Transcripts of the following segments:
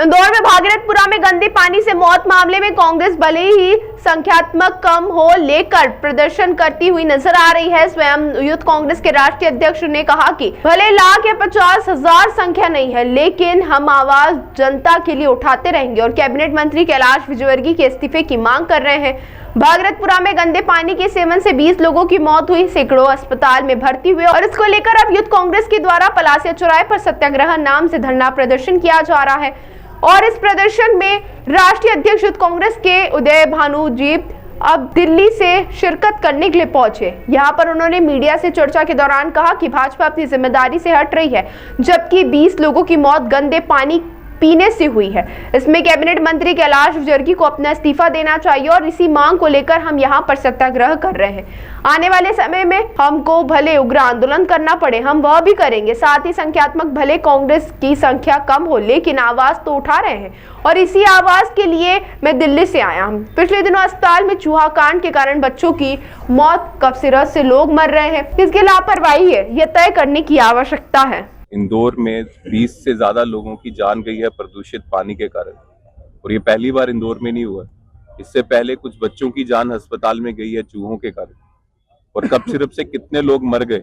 इंदौर में भागीरथपुरा में गंदे पानी से मौत मामले में कांग्रेस भले ही संख्यात्मक कम हो लेकर प्रदर्शन करती हुई नजर आ रही है। स्वयं यूथ कांग्रेस के राष्ट्रीय अध्यक्ष ने कहा कि भले लाख या 50,000 संख्या नहीं है, लेकिन हम आवाज जनता के लिए उठाते रहेंगे और कैबिनेट मंत्री कैलाश विजयवर्गीय के इस्तीफे की मांग कर रहे हैं। भागीरथपुरा में गंदे पानी के सेवन से 20 लोगों की मौत हुई, सैकड़ों अस्पताल में भर्ती हुए और इसको लेकर अब यूथ कांग्रेस के द्वारा पलासिया चौराहे पर सत्याग्रह नाम से धरना प्रदर्शन किया जा रहा है। और इस प्रदर्शन में राष्ट्रीय अध्यक्ष यूथ कांग्रेस के उदय भानु जी अब दिल्ली से शिरकत करने के लिए पहुंचे। यहां पर उन्होंने मीडिया से चर्चा के दौरान कहा कि भाजपा अपनी जिम्मेदारी से हट रही है, जबकि 20 लोगों की मौत गंदे पानी पीने से हुई है। इसमें कैबिनेट मंत्री कैलाश विजयवर्गीय को अपना इस्तीफा देना चाहिए और इसी मांग को लेकर हम यहां पर सत्याग्रह कर रहे हैं। आने वाले समय में हमको भले उग्र आंदोलन करना पड़े, हम वह भी करेंगे। साथ ही संख्यात्मक भले कांग्रेस की संख्या कम हो, लेकिन आवाज तो उठा रहे हैं और इसी आवाज के लिए मैं दिल्ली से आया हूं। पिछले दिनों अस्पताल में चूहा कांड के कारण बच्चों की मौत, कफ सिरस से लोग मर रहे हैं। इसकी लापरवाही है, यह तय करने की आवश्यकता है। इंदौर में 20 से ज्यादा लोगों की जान गई है प्रदूषित पानी के कारण, और ये पहली बार इंदौर में नहीं हुआ। इससे पहले कुछ बच्चों की जान अस्पताल में गई है चूहों के कारण, और कफ सिरप से कितने लोग मर गए।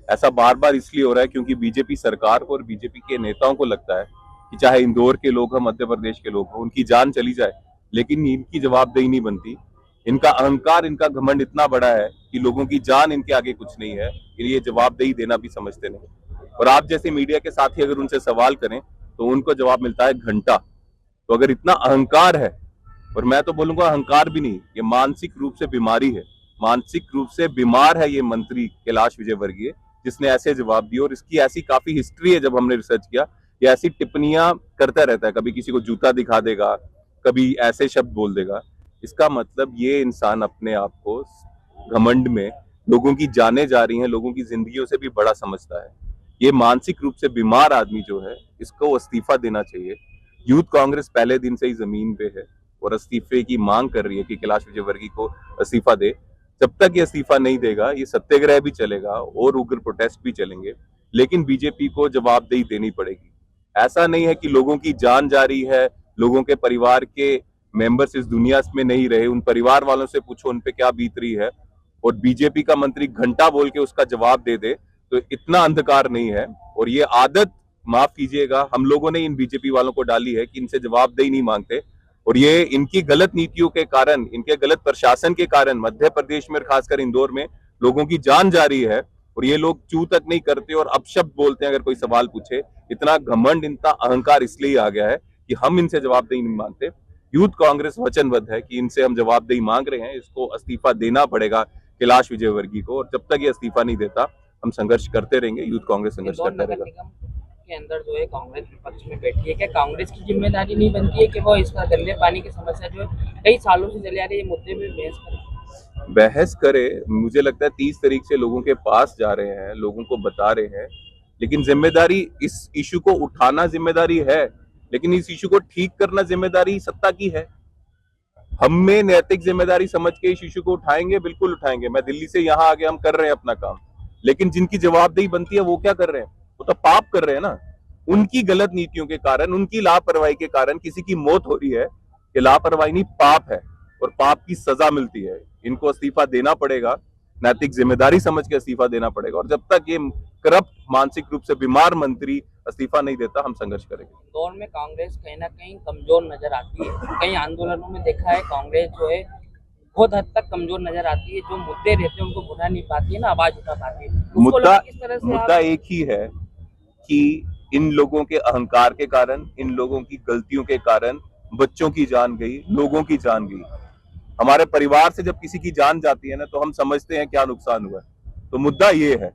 ऐसा बार बार इसलिए हो रहा है क्योंकि बीजेपी सरकार को और बीजेपी के नेताओं को लगता है कि चाहे इंदौर के लोग हों, मध्य प्रदेश के लोग हों, उनकी जान चली जाए, लेकिन इनकी जवाबदेही नहीं बनती। इनका अहंकार, इनका घमंड इतना बड़ा है कि लोगों की जान इनके आगे कुछ नहीं है, ये जवाबदेही देना भी समझते नहीं। और आप जैसे मीडिया के साथी अगर उनसे सवाल करें तो उनको जवाब मिलता है घंटा। तो अगर इतना अहंकार है, और मैं तो बोलूंगा अहंकार भी नहीं, ये मानसिक रूप से बीमारी है, मानसिक रूप से बीमार है ये मंत्री कैलाश विजयवर्गीय, जिसने ऐसे जवाब दिए। और इसकी ऐसी काफी हिस्ट्री है, जब हमने रिसर्च किया, ये ऐसी टिप्पणियां करता रहता है, कभी किसी को जूता दिखा देगा, कभी ऐसे शब्द बोल देगा। इसका मतलब ये इंसान अपने आप को घमंड में लोगों की जाने जा रही हैं, लोगों की जिंदगियों से भी बड़ा समझता है। ये मानसिक रूप से बीमार आदमी जो है, इसको इस्तीफा देना चाहिए। यूथ कांग्रेस पहले दिन से ही जमीन पे है और इस्तीफे की मांग कर रही है कि कैलाश विजयवर्गीय को इस्तीफा दे। जब तक ये इस्तीफा नहीं देगा, ये सत्याग्रह भी चलेगा और उग्र प्रोटेस्ट भी चलेंगे, लेकिन बीजेपी को जवाबदेही देनी पड़ेगी। ऐसा नहीं है कि लोगों की जान जा रही है, लोगों के परिवार के मेंबर्स इस दुनिया में नहीं रहे, उन परिवार वालों से पूछो उन पे क्या बीत रही है, और बीजेपी का मंत्री घंटा बोल के उसका जवाब दे दे, तो इतना अंधकार नहीं है। और ये आदत, माफ कीजिएगा, हम लोगों ने इन बीजेपी वालों को डाली है कि इनसे जवाबदेही नहीं मांगते, और ये इनकी गलत नीतियों के कारण, इनके गलत प्रशासन के कारण मध्य प्रदेश में, खासकर इंदौर में लोगों की जान जा रही है, और ये लोग चू तक नहीं करते और अपशब्द बोलते हैं अगर कोई सवाल पूछे। इतना घमंड, इतना अहंकार इसलिए आ गया है कि हम इनसे जवाबदेही नहीं मांगते। यूथ कांग्रेस वचनबद्ध है कि इनसे हम जवाबदेही मांग रहे हैं, इसको इस्तीफा देना पड़ेगा कैलाश विजयवर्गीय को, और जब तक ये इस्तीफा नहीं देता हम संघर्ष करते रहेंगे। यूथ कांग्रेस संघर्ष करता रहेगा। के अंदर जो है कांग्रेस विपक्ष में बैठी है, क्या कांग्रेस की जिम्मेदारी नहीं बनती है कि वो इस गंदे पानी की समस्या जो है कई सालों से चली आ रही है, मुद्दे पे बहस करे? मुझे लगता है 30 तारीख से लोगों के पास जा रहे हैं, लोगों को बता रहे हैं, लेकिन जिम्मेदारी, इस इशू को उठाना जिम्मेदारी है, लेकिन इस इशू को ठीक करना जिम्मेदारी सत्ता की है। हमें नैतिक जिम्मेदारी समझ के इस इशू को उठाएंगे, बिल्कुल उठाएंगे। मैं दिल्ली से यहाँ आके हम कर रहे हैं अपना काम, लेकिन जिनकी जवाबदेही बनती है वो क्या कर रहे हैं? वो तो पाप कर रहे हैं ना। उनकी गलत नीतियों के कारण, उनकी लापरवाही के कारण किसी की मौत हो रही है। ये लापरवाही नहीं, पाप है, और पाप की सजा मिलती है। इनको इस्तीफा देना पड़ेगा, नैतिक जिम्मेदारी समझ के इस्तीफा देना पड़ेगा, और जब तक ये करप्ट, मानसिक रूप से बीमार मंत्री इस्तीफा नहीं देता, हम संघर्ष करेंगे। दौर में कांग्रेस कहीं ना कहीं कमजोर नजर आती है। कई आंदोलनों में देखा है कांग्रेस जो है बहुत हद तक कमजोर नजर आती है। जो मुद्दे रहते हैं उनको बुला नहीं पाती है, ना आवाज उठा पाती है। मुद्दा एक ही है कि इन लोगों के अहंकार के कारण, इन लोगों की गलतियों के कारण बच्चों की जान गई, लोगों की जान गई। हमारे परिवार से जब किसी की जान जाती है ना, तो हम समझते हैं क्या नुकसान हुआ। तो मुद्दा ये है,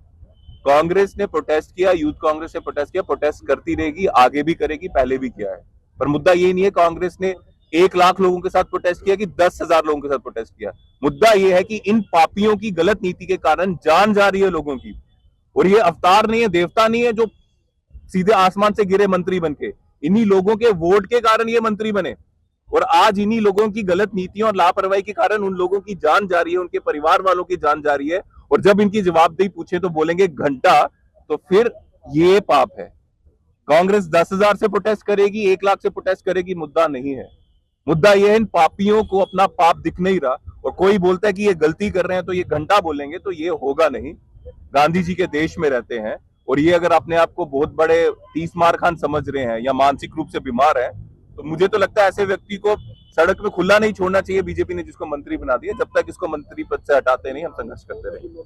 कांग्रेस ने प्रोटेस्ट किया, यूथ कांग्रेस ने प्रोटेस्ट किया, प्रोटेस्ट करती रहेगी, आगे भी करेगी, पहले भी किया है। पर मुद्दा ये नहीं है कांग्रेस ने 1 लाख लोगों के साथ प्रोटेस्ट किया कि 10,000 लोगों के साथ प्रोटेस्ट किया। मुद्दा ये है कि इन पापियों की गलत नीति के कारण जान जा रही है लोगों की, और ये अवतार नहीं है, देवता नहीं है जो सीधे आसमान से गिरे मंत्री बनके। इन्हीं लोगों के वोट के कारण ये मंत्री बने, और आज इन्हीं लोगों की गलत नीतियों और लापरवाही के कारण उन लोगों की जान जा रही है, उनके परिवार वालों की जान जा रही है। और जब इनकी जवाबदेही पूछे तो बोलेंगे घंटा, तो फिर ये पाप है। कांग्रेस 10,000 से प्रोटेस्ट करेगी, 1 लाख से प्रोटेस्ट करेगी, मुद्दा नहीं है। मुद्दा यह है इन पापियों को अपना पाप दिख नहीं रहा, और कोई बोलता है कि ये गलती कर रहे हैं तो ये घंटा बोलेंगे, तो ये होगा नहीं। गांधी जी के देश में रहते हैं, और ये अगर अपने आप को बहुत बड़े 30 मार खान समझ रहे हैं या मानसिक रूप से बीमार है, तो मुझे तो लगता है ऐसे व्यक्ति को सड़क में खुला नहीं छोड़ना चाहिए। बीजेपी ने जिसको मंत्री बना दिया, जब तक इसको मंत्री पद से हटाते नहीं, हम संघर्ष करते रहेंगे।